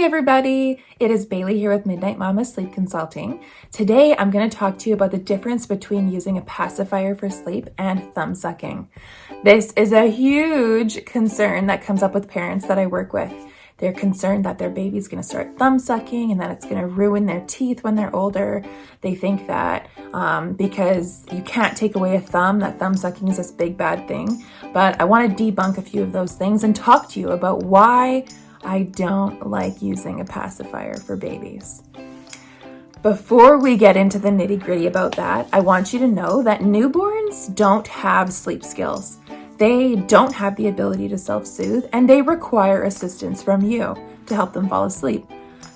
Hey everybody, it is Bailey here with Midnight Mama Sleep Consulting. Today I'm going to talk to you about the difference between using a pacifier for sleep and thumb sucking. This is a huge concern that comes up with parents that I work with. They're concerned that their baby's going to start thumb sucking and that it's going to ruin their teeth when they're older. They think that because you can't take away a thumb, that thumb sucking is this big bad thing. But I want to debunk a few of those things and talk to you about why I don't like using a pacifier for babies. Before we get into the nitty-gritty about that, I want you to know that newborns don't have sleep skills. They don't have the ability to self-soothe, and they require assistance from you to help them fall asleep.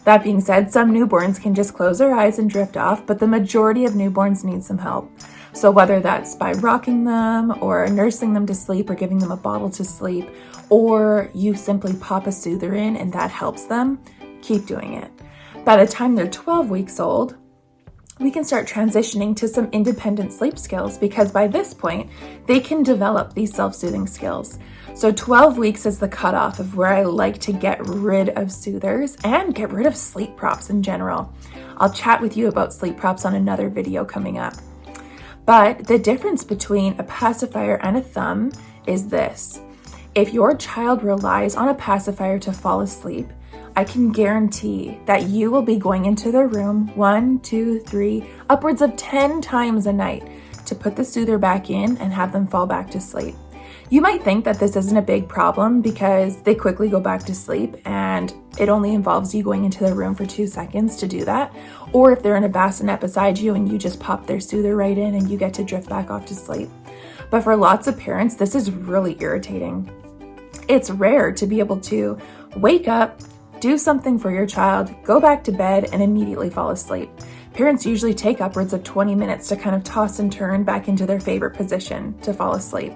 That being said, some newborns can just close their eyes and drift off, but the majority of newborns need some help. So whether that's by rocking them or nursing them to sleep or giving them a bottle to sleep, or you simply pop a soother in and that helps them, keep doing it. By the time they're 12 weeks old, we can start transitioning to some independent sleep skills because by this point, they can develop these self-soothing skills. So 12 weeks is the cutoff of where I like to get rid of soothers and get rid of sleep props in general. I'll chat with you about sleep props on another video coming up. But the difference between a pacifier and a thumb is this. If your child relies on a pacifier to fall asleep, I can guarantee that you will be going into their room 1, 2, 3, upwards of 10 times a night to put the soother back in and have them fall back to sleep. You might think that this isn't a big problem because they quickly go back to sleep and it only involves you going into their room for 2 seconds to do that. Or if they're in a bassinet beside you and you just pop their soother right in and you get to drift back off to sleep. But for lots of parents, this is really irritating. It's rare to be able to wake up, do something for your child, go back to bed, and immediately fall asleep. Parents usually take upwards of 20 minutes to kind of toss and turn back into their favorite position to fall asleep.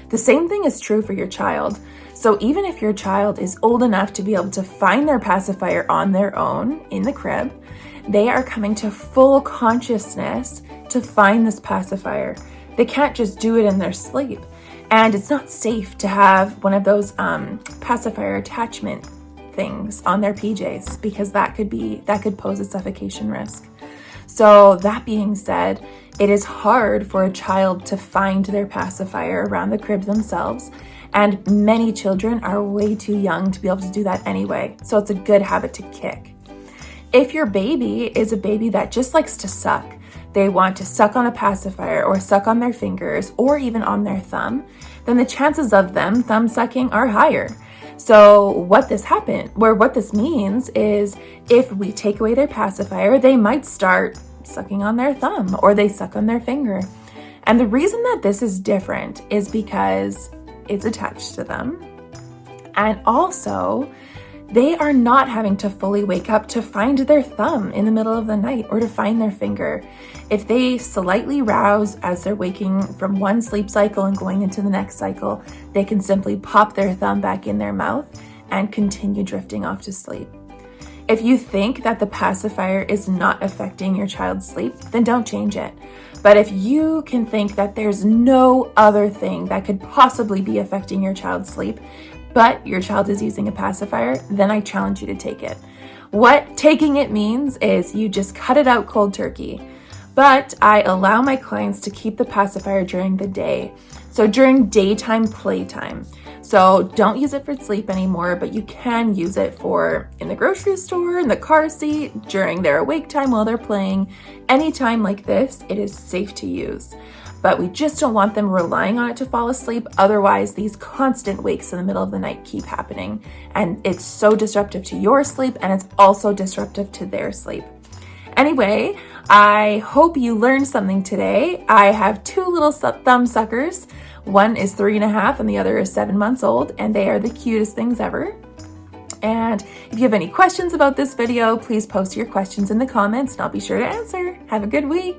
The same thing is true for your child. So even if your child is old enough to be able to find their pacifier on their own in the crib, they are coming to full consciousness to find this pacifier. They can't just do it in their sleep. And it's not safe to have one of those pacifier attachment things on their PJs because that could pose a suffocation risk. So that being said, it is hard for a child to find their pacifier around the crib themselves, and many children are way too young to be able to do that anyway, so it's a good habit to kick. If your baby is a baby that just likes to suck, they want to suck on a pacifier or suck on their fingers or even on their thumb, then the chances of them thumb sucking are higher. So what this means is if we take away their pacifier, they might start sucking on their thumb or they suck on their finger. And the reason that this is different is because it's attached to them. And also, they are not having to fully wake up to find their thumb in the middle of the night or to find their finger. If they slightly rouse as they're waking from one sleep cycle and going into the next cycle, they can simply pop their thumb back in their mouth and continue drifting off to sleep. If you think that the pacifier is not affecting your child's sleep, then don't change it. But if you can think that there's no other thing that could possibly be affecting your child's sleep, but your child is using a pacifier, then I challenge you to take it. What taking it means is you just cut it out cold turkey. But I allow my clients to keep the pacifier during the day. So during daytime playtime. So don't use it for sleep anymore, but you can use it for in the grocery store, in the car seat, during their awake time while they're playing. Anytime like this, it is safe to use. But we just don't want them relying on it to fall asleep. Otherwise, these constant wakes in the middle of the night keep happening. And it's so disruptive to your sleep, and it's also disruptive to their sleep. Anyway, I hope you learned something today. I have 2 little thumb suckers. One is 3.5 and the other is 7 months old, and they are the cutest things ever. And if you have any questions about this video, please post your questions in the comments and I'll be sure to answer. Have a good week.